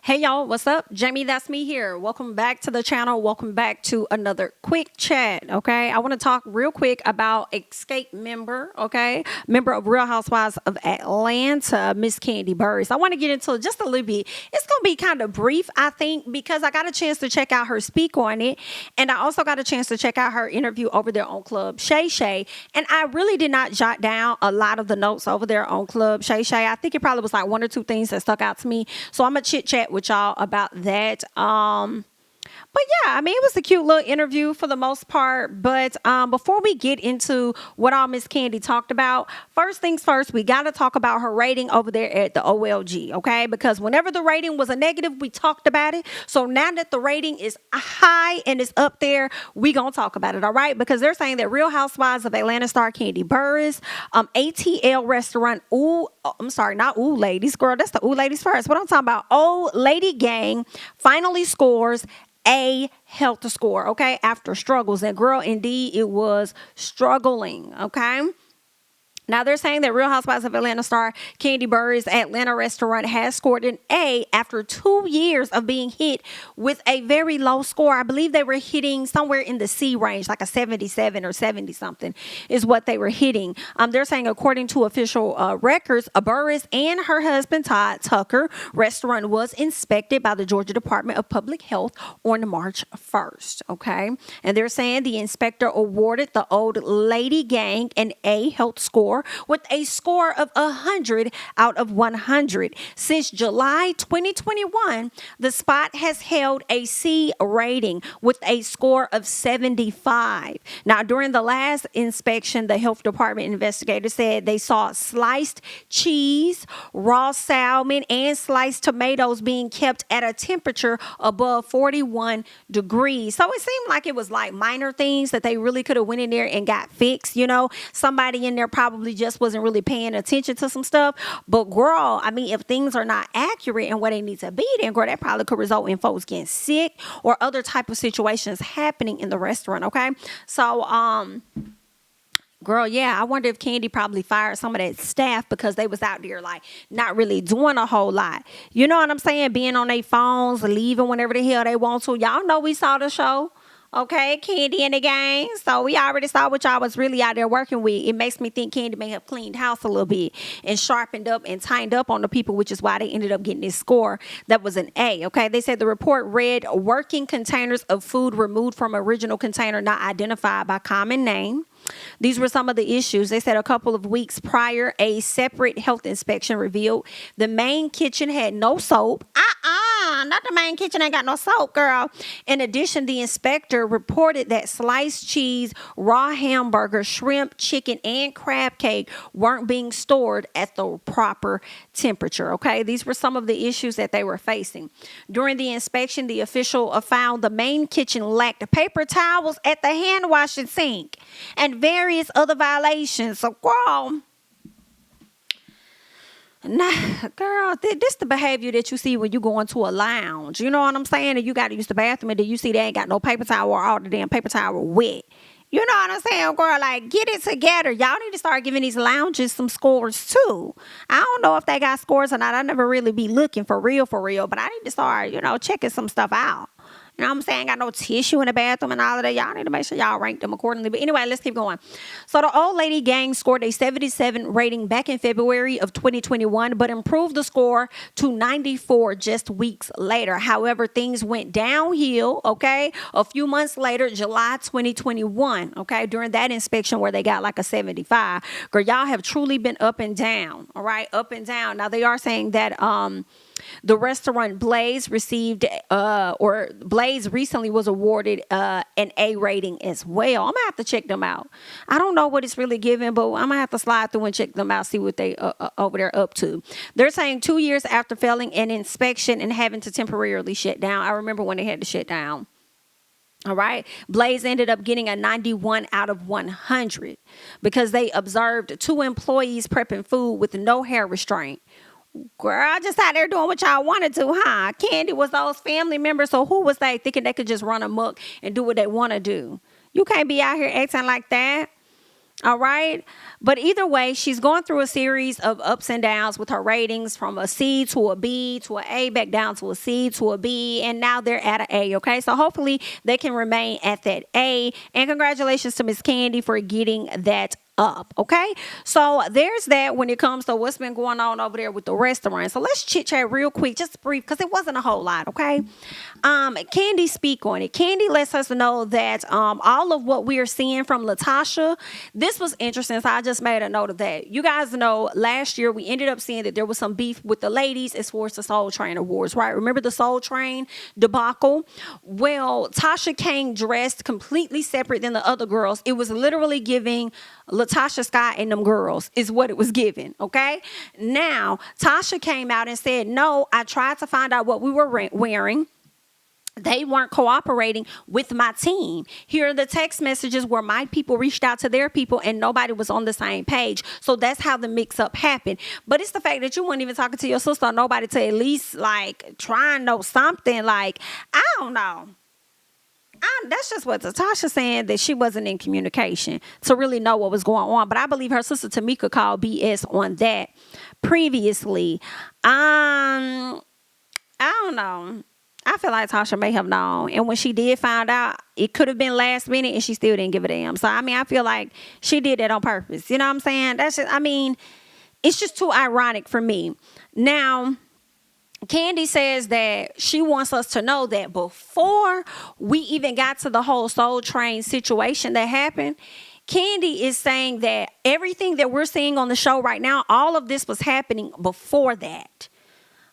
Hey y'all, what's up? Jamie, that's me here. Welcome back to the channel. Welcome back to another quick chat, okay? I want to talk real quick about Xscape member, okay? Member of Real Housewives of Atlanta, Miss Kandi Burruss. I want to get into it just a little bit. It's going to be kind of brief, I think, because I got a chance to check out her speak on it, and I also got a chance to check out her interview over there on Club Shay Shay, and I really did not jot down a lot of the notes over there on Club Shay Shay. I think it probably was like one or two things that stuck out to me, so I'm going to chit-chat with y'all about that. But yeah, I mean, it was a cute little interview for the most part. But before we get into what all Miss Kandi talked about, first things first, we got to talk about her rating over there at the OLG, okay? Because whenever the rating was a negative, we talked about it. So now that the rating is high and it's up there, we going to talk about it, all right? Because they're saying that Real Housewives of Atlanta star Kandi Burruss, ATL restaurant, I'm sorry, not Ooh Ladies, girl, that's the Ooh Ladies first. What I'm talking about, Old Lady Gang finally scores a health score, okay, after struggles. And girl, indeed, it was struggling, okay? Now, they're saying that Real Housewives of Atlanta star Kandi Burruss Atlanta restaurant has scored an A after 2 years of being hit with a very low score. I believe they were hitting somewhere in the C range, like a 77 or 70 something is what they were hitting. They're saying according to official records, Burruss and her husband Todd Tucker restaurant was inspected by the Georgia Department of Public Health on March 1st, okay? And they're saying the inspector awarded the Old Lady Gang an A health score with a score of 100 out of 100. Since July 2021, the spot has held a C rating with a score of 75. Now, during the last inspection, the health department investigator said they saw sliced cheese, raw salmon, and sliced tomatoes being kept at a temperature above 41 degrees. So it seemed like it was like minor things that they really could have went in there and got fixed. You know, somebody in there probably just wasn't really paying attention to some stuff. But girl, I mean, if things are not accurate and where they need to be, then girl, that probably could result in folks getting sick or other type of situations happening in the restaurant, okay? So, girl, yeah, I wonder if Kandi probably fired some of that staff because they was out there like not really doing a whole lot. You know what I'm saying? Being on their phones, leaving whenever the hell they want to. Y'all know we saw the show. Okay, Kandi and the gang. So we already saw what y'all was really out there working with. It makes me think Kandi may have cleaned house a little bit and sharpened up and tightened up on the people, which is why they ended up getting this score that was an A. Okay, they said the report read working containers of food removed from original container not identified by common name. These were some of the issues. They said a couple of weeks prior, a separate health inspection revealed the main kitchen had no soap. Not the main kitchen ain't got no soap, girl. In addition, the inspector reported that sliced cheese, raw hamburger, shrimp, chicken, and crab cake weren't being stored at the proper temperature, okay? These were some of the issues that they were facing. During the inspection, the official found the main kitchen lacked paper towels at the hand washing sink and various other violations. So, girl, nah, girl, this the behavior that you see when you go into a lounge. You know what I'm saying? And you got to use the bathroom and then you see they ain't got no paper towel or all the damn paper towel wet. You know what I'm saying, girl? Like, get it together. Y'all need to start giving these lounges some scores, too. I don't know if they got scores or not. I never really be looking for real, but I need to start, checking some stuff out. You know what I'm saying? Got no tissue in the bathroom and all of that. Y'all need to make sure y'all rank them accordingly. But anyway, let's keep going. So the Old Lady Gang scored a 77 rating back in February of 2021, but improved the score to 94 just weeks later. However, things went downhill, okay? A few months later, July 2021, okay? During that inspection where they got like a 75. Girl, y'all have truly been up and down, all right? Up and down. Now, they are saying that the restaurant Blaze received, Blaze recently was awarded an A rating as well. I'm going to have to check them out. I don't know what it's really giving, but I'm going to have to slide through and check them out, see what they over there up to. They're saying 2 years after failing an inspection and having to temporarily shut down. I remember when they had to shut down. All right. Blaze ended up getting a 91 out of 100 because they observed 2 employees prepping food with no hair restraint. Girl, I just out there doing what y'all wanted to, huh? Kandi was those family members, so who was they thinking they could just run amok and do what they want to do? You can't be out here acting like that. All right. But either way, she's going through a series of ups and downs with her ratings from a C to a B to an A, back down to a C to a B. And now they're at an A. Okay. So hopefully they can remain at that A. And congratulations to Miss Kandi for getting that up. Okay. So there's that when it comes to what's been going on over there with the restaurant. So let's chit chat real quick, just brief, because it wasn't a whole lot. Okay. Kandi speak on it. Kandi lets us know that all of what we are seeing from Latasha, this was interesting. So I just made a note of that. You guys know last year we ended up seeing that there was some beef with the ladies as far as the Soul Train Awards, right? Remember the Soul Train debacle? Well, Tasha came dressed completely separate than the other girls. It was literally giving Latasha Scott and them girls is what it was giving. Okay. Now Tasha came out and said, no, I tried to find out what we were wearing. They weren't cooperating with my team. Here are the text messages where my people reached out to their people and nobody was on the same page. So that's how the mix up happened. But it's the fact that you weren't even talking to your sister or nobody to at least like try and know something. Like, I don't know. That's just what Tasha saying, that she wasn't in communication to really know what was going on. But I believe her sister Tamika called BS on that previously. I don't know. I feel like Tasha may have known. And when she did find out, it could have been last minute and she still didn't give a damn. So, I mean, I feel like she did that on purpose. You know what I'm saying? That's just, I mean, it's just too ironic for me. Now, Kandi says that she wants us to know that before we even got to the whole Soul Train situation that happened, Kandi is saying that everything that we're seeing on the show right now, all of this was happening before that.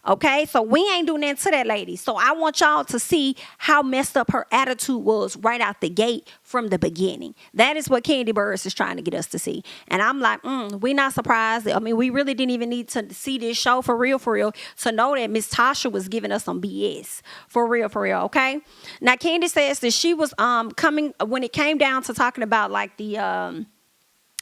Okay, so we ain't doing nothing to that lady. So I want y'all to see how messed up her attitude was right out the gate from the beginning. That is what Kandi Burruss is trying to get us to see. And I'm like, we not surprised. I mean, we really didn't even need to see this show for real, to know that Miss Tasha was giving us some BS. For real, okay? Now, Kandi says that she was coming, when it came down to talking about like the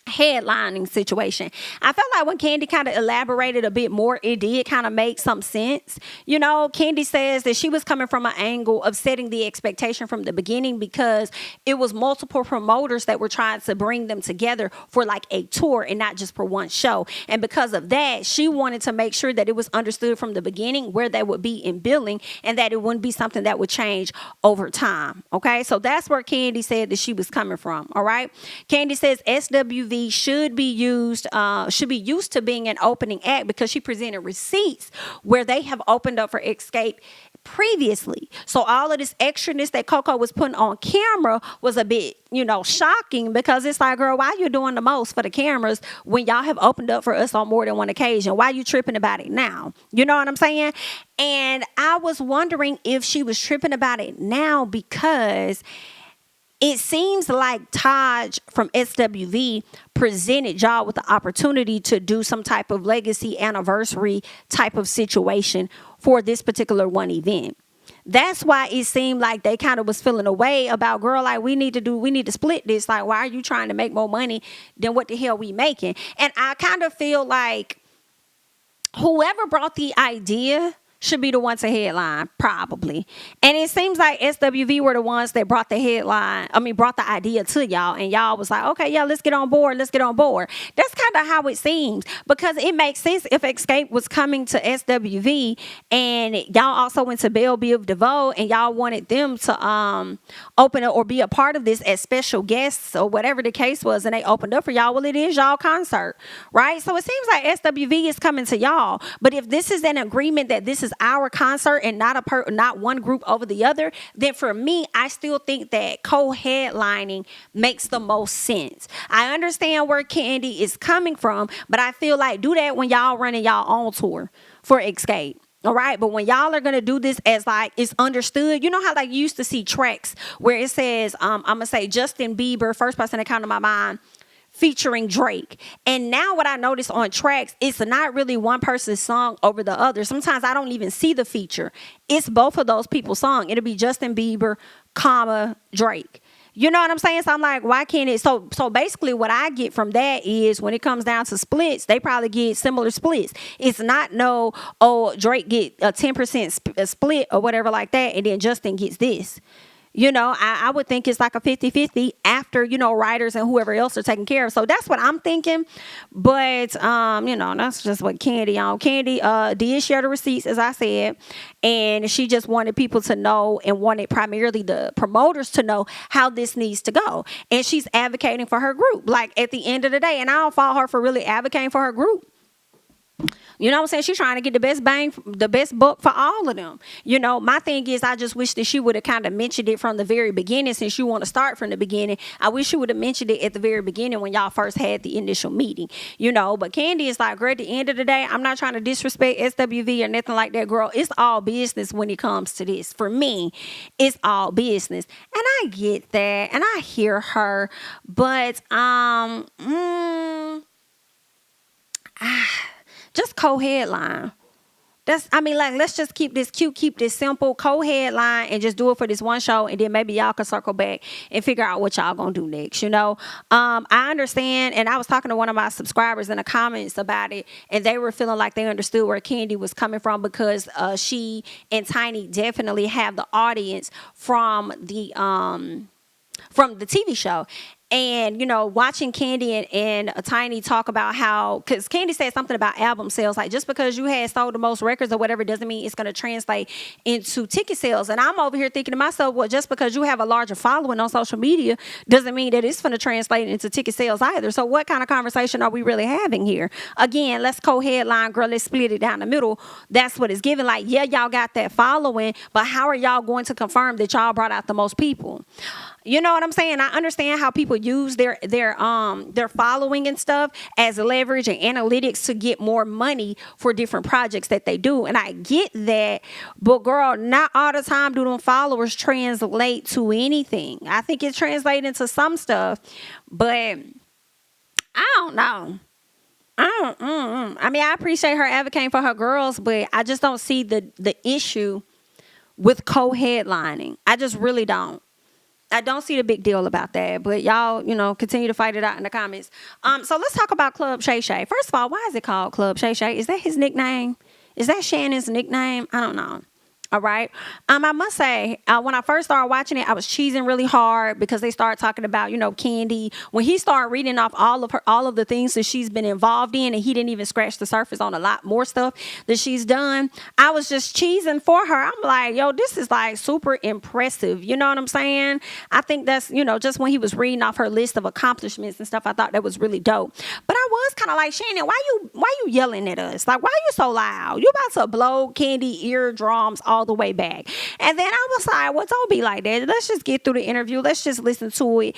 headlining situation, I felt like when Kandi kind of elaborated a bit more, it did kind of make some sense. You know, Kandi says that she was coming from an angle of setting the expectation from the beginning because it was multiple promoters that were trying to bring them together for like a tour and not just for one show. And because of that, she wanted to make sure that it was understood from the beginning where they would be in billing and that it wouldn't be something that would change over time. Okay, so that's where Kandi said that she was coming from. All right, Kandi says SWV should be used to being an opening act because she presented receipts where they have opened up for Xscape previously. So all of this extraness that Coco was putting on camera was a bit, shocking because it's like, girl, why you doing the most for the cameras when y'all have opened up for us on more than one occasion? Why you tripping about it now? You know what I'm saying? And I was wondering if she was tripping about it now because it seems like Todd from SWV presented y'all with the opportunity to do some type of legacy anniversary type of situation for this particular one event. That's why it seemed like they kind of was feeling away about, girl, like we need to split this. Like, why are you trying to make more money than what the hell we making? And I kind of feel like whoever brought the idea should be the one to headline, probably. And it seems like SWV were the ones that brought the idea to y'all. And y'all was like, okay, yeah, let's get on board. That's kind of how it seems. Because it makes sense if Xscape was coming to SWV and y'all also went to Belle Biv DeVoe and y'all wanted them to open up or be a part of this as special guests or whatever the case was. And they opened up for y'all. Well, it is y'all concert, right? So it seems like SWV is coming to y'all. But if this is an agreement that this is our concert and not one group over the other, then for me, I still think that co-headlining makes the most sense. I understand where Kandi is coming from, but I feel like do that when y'all running y'all own tour for Xscape. All right. But when y'all are going to do this as like it's understood, you know how like you used to see tracks where it says, I'm going to say Justin Bieber, first person that come to my mind, featuring Drake. And now what I notice on tracks, it's not really one person's song over the other. Sometimes I don't even see the feature. It's both of those people's song. It'll be Justin Bieber, Drake. You know what I'm saying? So I'm like, why can't it? So basically what I get from that is when it comes down to splits, they probably get similar splits. It's not Drake get a 10% split or whatever like that, and then Justin gets this. I would think it's like a 50-50 after, writers and whoever else are taken care of. So that's what I'm thinking. But, that's just what Kandi on. Kandi did share the receipts, as I said. And she just wanted people to know and wanted primarily the promoters to know how this needs to go. And she's advocating for her group. Like, at the end of the day, and I don't fault her for really advocating for her group. You know what I'm saying? She's trying to get the best bang, the best buck for all of them. My thing is, I just wish that she would have kind of mentioned it from the very beginning. Since you want to start from the beginning, I wish she would have mentioned it at the very beginning when y'all first had the initial meeting. But Kandi is like, girl, at the end of the day, I'm not trying to disrespect SWV or nothing like that, girl. It's all business when it comes to this. For me, it's all business. And I get that. And I hear her. But, just co-headline. Let's just keep this cute, keep this simple, co-headline, and just do it for this one show, and then maybe y'all can circle back and figure out what y'all gonna do next. I understand, and I was talking to one of my subscribers in the comments about it, and they were feeling like they understood where Kandi was coming from, because she and Tiny definitely have the audience from the TV show. And, watching Kandi and Tiny talk about how, because Kandi said something about album sales, like just because you had sold the most records or whatever doesn't mean it's going to translate into ticket sales. And I'm over here thinking to myself, well, just because you have a larger following on social media doesn't mean that it's going to translate into ticket sales either. So what kind of conversation are we really having here? Again, let's co-headline, girl, let's split it down the middle. That's what it's giving. Like, yeah, y'all got that following, but how are y'all going to confirm that y'all brought out the most people? You know what I'm saying? I understand how people use their following and stuff as leverage and analytics to get more money for different projects that they do. And I get that. But girl, not all the time do them followers translate to anything. I think it translates into some stuff, but I don't know. I appreciate her advocating for her girls, but I just don't see the issue with co-headlining. I just really don't. I don't see the big deal about that, but y'all, continue to fight it out in the comments. So let's talk about Club Shay Shay. First of all, why is it called Club Shay Shay? Is that his nickname? Is that Shannon's nickname? I don't know. All right. I must say, when I first started watching it, I was cheesing really hard because they started talking about, Kandi. When he started reading off all of the things that she's been involved in, and he didn't even scratch the surface on a lot more stuff that she's done, I was just cheesing for her. I'm like, yo, this is like super impressive. You know what I'm saying? I think that's, just when he was reading off her list of accomplishments and stuff, I thought that was really dope. But I was kind of like, Shannon, why you yelling at us? Like, why are you so loud? You about to blow Kandi eardrums all the way back. And then I was like, well, don't be like that. Let's just get through the interview. Let's just listen to it.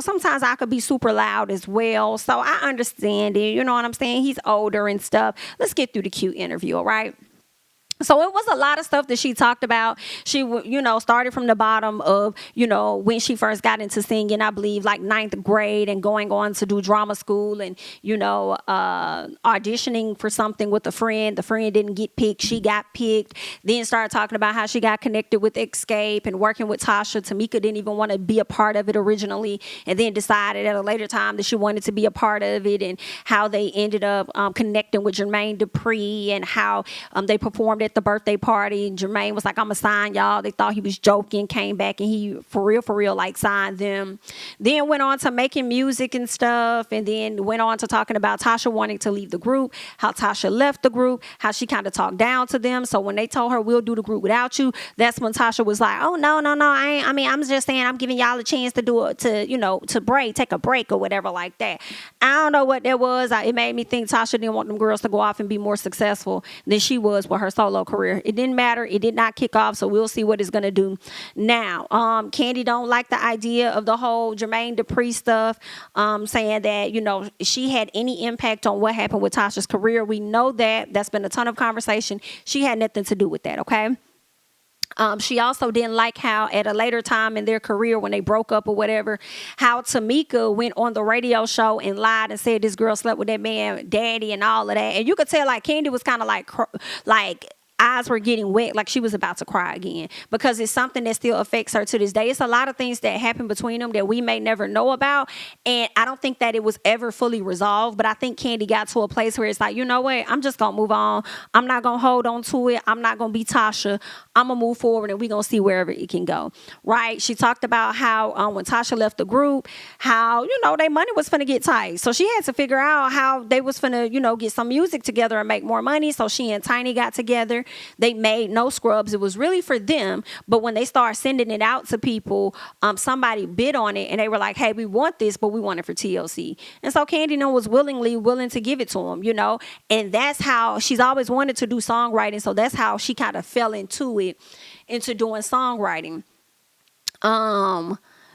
Sometimes I could be super loud as well. So I understand it. You know what I'm saying? He's older and stuff. Let's get through the cute interview, all right? So it was a lot of stuff that she talked about. She, started from the bottom of, when she first got into singing, I believe like 9th grade, and going on to do drama school, and, auditioning for something with a friend. The friend didn't get picked. She got picked. Then started talking about how she got connected with Xscape and working with Tasha. Tamika didn't even want to be a part of it originally, and then decided at a later time that she wanted to be a part of it, and how they ended up connecting with Jermaine Dupri, and how they performed at the birthday party. And Jermaine was like, I'm gonna sign y'all. They thought he was joking, came back, and he for real like signed them. Then went on to making music and stuff, and then went on to talking about Tasha wanting to leave the group, how Tasha left the group, how she kind of talked down to them. So when they told her, we'll do the group without you, that's when Tasha was like, oh no, I'm just saying, I'm giving y'all a chance to do it, to take a break or whatever like that. I don't know what that was. It made me think Tasha didn't want them girls to go off and be more successful than she was with her solo career. It didn't matter. It did not kick off. So we'll see what it's going to do now. Kandi don't like the idea of the whole Jermaine Dupri stuff, saying that, she had any impact on what happened with Tasha's career. We know that. That's been a ton of conversation. She had nothing to do with that, okay? She also didn't like how at a later time in their career, when they broke up or whatever, how Tamika went on the radio show and lied and said this girl slept with that man daddy and all of that. And you could tell like Kandi was kind of like eyes were getting wet, like she was about to cry again, because it's something that still affects her to this day. It's a lot of things that happen between them that we may never know about, and I don't think that it was ever fully resolved. But I think Kandi got to a place where it's like, you know what, I'm just gonna move on. I'm not gonna hold on to it. I'm not gonna be Tasha. I'm gonna move forward, and we're gonna see wherever it can go. Right? She talked about how when Tasha left the group, how their money was finna get tight, so she had to figure out how they was finna get some music together and make more money. So she and Tiny got together. They made No Scrubs. It was really for them, but when they started sending it out to people, somebody bid on it, and they were like, hey, we want this, but we want it for TLC. And so Kandi was willing to give it to them, and that's how she's always wanted to do songwriting. So that's how she kind of fell into doing songwriting.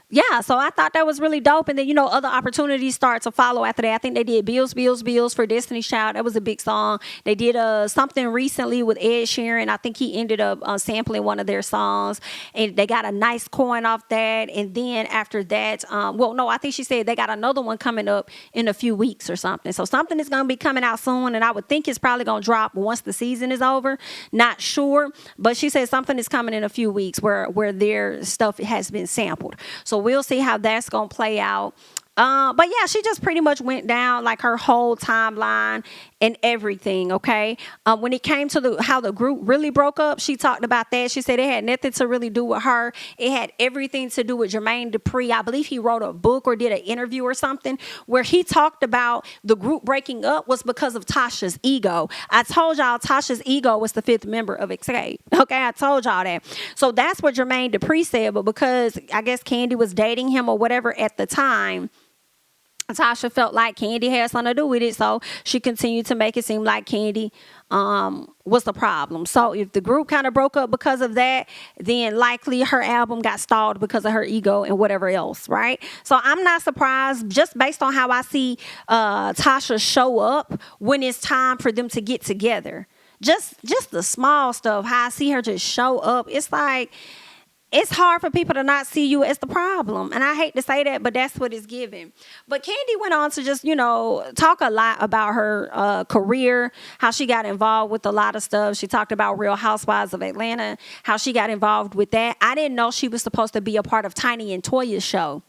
Yeah, so I thought that was really dope. And then, other opportunities start to follow after that. I think they did Bills, Bills, Bills for Destiny's Child. That was a big song. They did something recently with Ed Sheeran. I think he ended up sampling one of their songs. And they got a nice coin off that. And then after that, I think she said they got another one coming up in a few weeks or something. So something is going to be coming out soon. And I would think it's probably going to drop once the season is over. Not sure. But she said something is coming in a few weeks where their stuff has been sampled. So we'll see how that's going to play out. But yeah, she just pretty much went down like her whole timeline and everything, okay? When it came to how the group really broke up, she talked about that. She said it had nothing to really do with her. It had everything to do with Jermaine Dupri. I believe he wrote a book or did an interview or something where he talked about the group breaking up was because of Tasha's ego. I told y'all Tasha's ego was the 5th member of Xscape. Okay, I told y'all that. So that's what Jermaine Dupri said, but because I guess Kandi was dating him or whatever at the time, Tasha felt like Kandi had something to do with it, so she continued to make it seem like Kandi was the problem. So if the group kind of broke up because of that, then likely her album got stalled because of her ego and whatever else, right? So I'm not surprised, just based on how I see Tasha show up when it's time for them to get together. Just the small stuff, how I see her just show up, it's like, it's hard for people to not see you as the problem. And I hate to say that, but that's what it's given. But Kandi went on to just, talk a lot about her career, how she got involved with a lot of stuff. She talked about Real Housewives of Atlanta, how she got involved with that. I didn't know she was supposed to be a part of Tiny and Toya's show.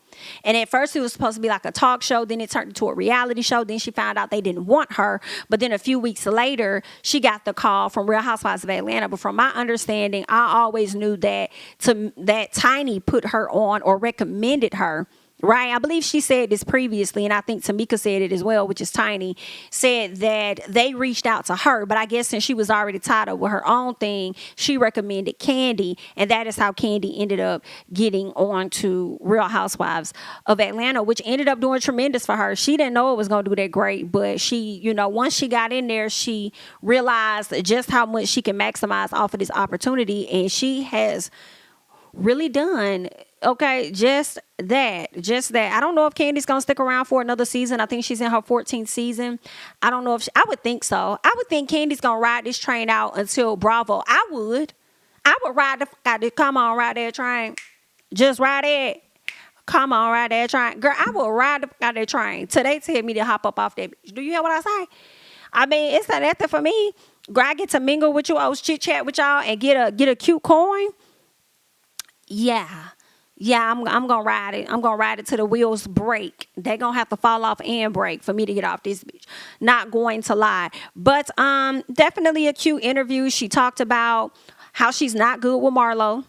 And at first it was supposed to be like a talk show. Then it turned into a reality show. Then she found out they didn't want her. But then a few weeks later, she got the call from Real Housewives of Atlanta. But from my understanding, I always knew that Tiny put her on or recommended her. Right, I believe she said this previously, and I think Tamika said it as well, which is Tiny, said that they reached out to her, but I guess since she was already tied up with her own thing, she recommended Kandi, and that is how Kandi ended up getting on to Real Housewives of Atlanta, which ended up doing tremendous for her. She didn't know it was going to do that great, but she, once she got in there, she realized just how much she can maximize off of this opportunity, and she has really done just that. I don't know if Kandi's gonna stick around for another season. I think she's in her 14th season. I don't know if I would think so. I would think Kandi's gonna ride this train out until Bravo. I would ride come on, ride that train. Just ride it. Come on, ride that train. Girl, I will ride that train till they tell me to hop up off that bitch. Do you hear what I say? I mean, it's not nothing for me. Girl, I get to mingle with you, chit chat with y'all, and get a cute coin. Yeah, I'm gonna ride it. I'm gonna ride it till the wheels break. They're gonna have to fall off and break for me to get off this bitch. Not going to lie. But definitely a cute interview. She talked about how she's not good with Marlo.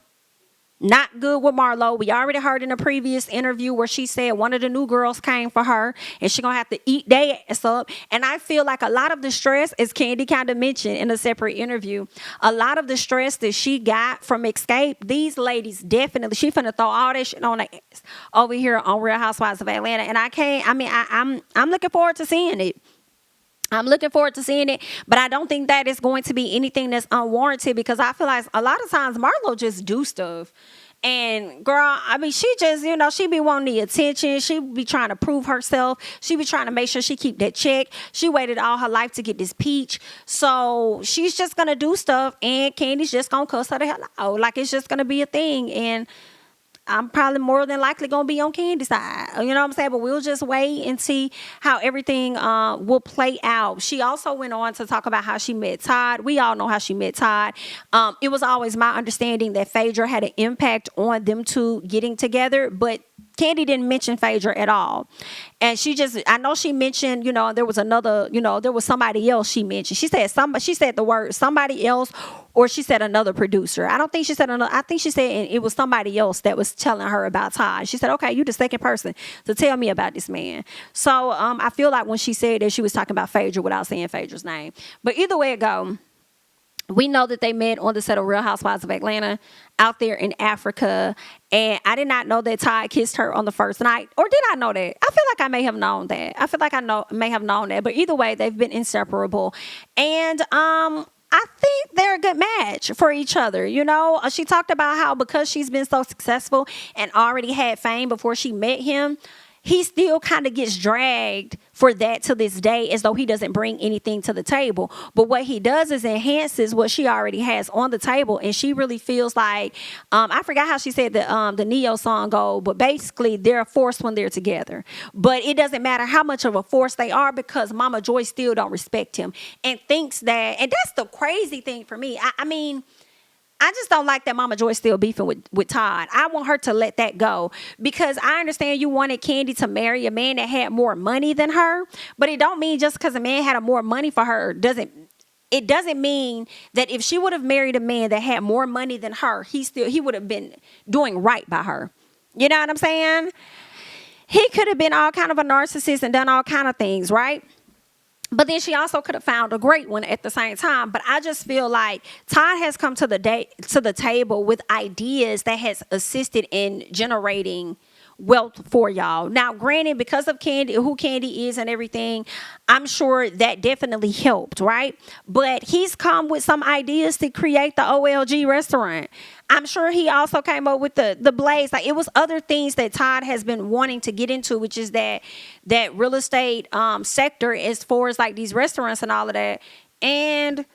Not good with Marlo. We already heard in a previous interview where she said one of the new girls came for her and she gonna have to eat their ass up. And I feel like a lot of the stress, as Kandi kind of mentioned in a separate interview, a lot of the stress that she got from Xscape, these ladies definitely, she finna throw all that shit on her ass over here on Real Housewives of Atlanta. And I'm looking forward to seeing it. But I don't think that is going to be anything that's unwarranted, because I feel like a lot of times Marlo just do stuff. And girl, she just, she be wanting the attention. She be trying to prove herself. She be trying to make sure she keep that check. She waited all her life to get this peach. So she's just going to do stuff, and Kandi's just going to cuss her the hell out. Like, it's just going to be a thing. And I'm probably more than likely gonna be on Candy's side. You know what I'm saying? But we'll just wait and see how everything will play out. She also went on to talk about how she met Todd. We all know how she met Todd. It was always my understanding that Phaedra had an impact on them two getting together, but Kandi didn't mention Phaedra at all. And I know she mentioned, there was another, there was somebody else she mentioned. She said the word somebody else, or she said another producer. I don't think she said another. I think she said it was somebody else that was telling her about Todd. She said, okay, you the second person to tell me about this man. So I feel like when she said that, she was talking about Phaedra without saying Phaedra's name. But either way it go, we know that they met on the set of Real Housewives of Atlanta out there in Africa. And I did not know that Todd kissed her on the first night. Or did I know that? I feel like I may have known that. May have known that. But either way, they've been inseparable. And I think they're a good match for each other. She talked about how because she's been so successful and already had fame before she met him, he still kind of gets dragged for that to this day, as though he doesn't bring anything to the table. But what he does is enhances what she already has on the table. And she really feels like, I forgot how she said the Neo song go, but basically they're a force when they're together. But it doesn't matter how much of a force they are, because Mama Joyce still don't respect him and thinks that, and that's the crazy thing for me. I mean, I just don't like that Mama Joyce still beefing with Todd. I want her to let that go, because I understand you wanted Kandi to marry a man that had more money than her, but it don't mean just because a man had more money for her doesn't mean that if she would have married a man that had more money than her, he would have been doing right by her. You know what I'm saying? He could have been all kind of a narcissist and done all kind of things, right? But then she also could have found a great one at the same time. But I just feel like Todd has come to the table with ideas that has assisted in generating wealth for y'all. Now, granted, because of who Kandi is and everything, I'm sure that definitely helped, right? But he's come with some ideas to create the OLG restaurant. I'm sure he also came up with the Blaze. Like, it was other things that Todd has been wanting to get into, which is that real estate sector, as far as like these restaurants and all of that. And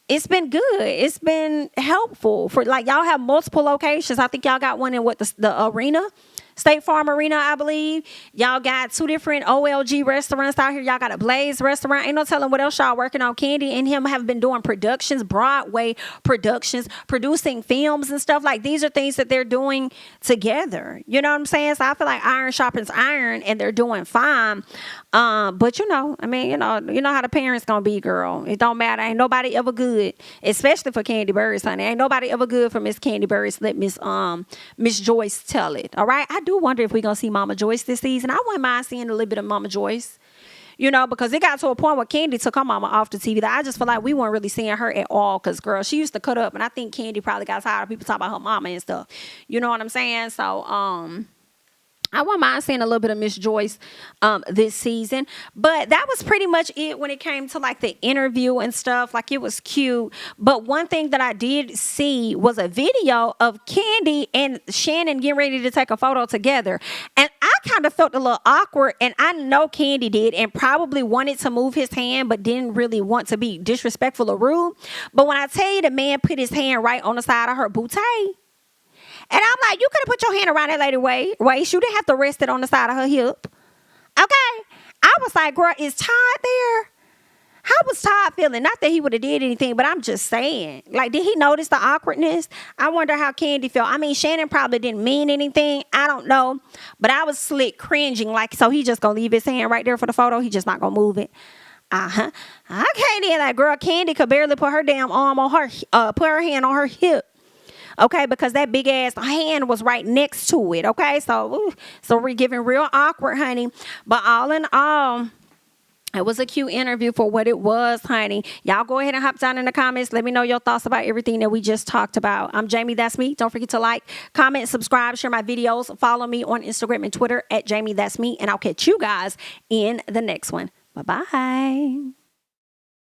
it's been good. It's been helpful for, like, y'all have multiple locations. I think y'all got one in the arena. State Farm Arena, I believe. Y'all got 2 different OLG restaurants out here. Y'all got a Blaze restaurant. Ain't no telling what else y'all working on. Kandi and him have been doing productions, Broadway productions, producing films and stuff. Like, these are things that they're doing together. You know what I'm saying? So I feel like iron sharpens iron, and they're doing fine. But you know how the parents gonna be, girl. It don't matter. Ain't nobody ever good, especially for Kandi Burruss, honey. Ain't nobody ever good for Miss Kandi Burruss. Let Miss Joyce tell it. All right. I do wonder if we're gonna see Mama Joyce this season. I wouldn't mind seeing a little bit of Mama Joyce. Because it got to a point where Kandi took her mama off the TV that I just feel like we weren't really seeing her at all. Because, girl, she used to cut up, and I think Kandi probably got tired of people talking about her mama and stuff. You know what I'm saying? So, I wouldn't mind seeing a little bit of Miss Joyce this season. But that was pretty much it when it came to like the interview and stuff. Like, it was cute. But one thing that I did see was a video of Kandi and Shannon getting ready to take a photo together. And I kind of felt a little awkward. And I know Kandi did, and probably wanted to move his hand, but didn't really want to be disrespectful or rude. But when I tell you, the man put his hand right on the side of her bootay. And I'm like, you could have put your hand around that lady waist. You didn't have to rest it on the side of her hip. Okay? I was like, girl, is Todd there? How was Todd feeling? Not that he would have did anything, but I'm just saying. Like, did he notice the awkwardness? I wonder how Kandi felt. I mean, Shannon probably didn't mean anything. I don't know. But I was slick cringing. Like, so he just going to leave his hand right there for the photo? He just not going to move it? I can't hear that, girl. Kandi could barely put her damn arm on her, put her hand on her hip. Okay, because that big ass hand was right next to it. Okay, so we're giving real awkward, honey. But all in all, it was a cute interview for what it was, honey. Y'all go ahead and hop down in the comments. Let me know your thoughts about everything that we just talked about. I'm Jamie, that's me. Don't forget to like, comment, subscribe, share my videos. Follow me on Instagram and Twitter at Jamie, that's me. And I'll catch you guys in the next one. Bye-bye.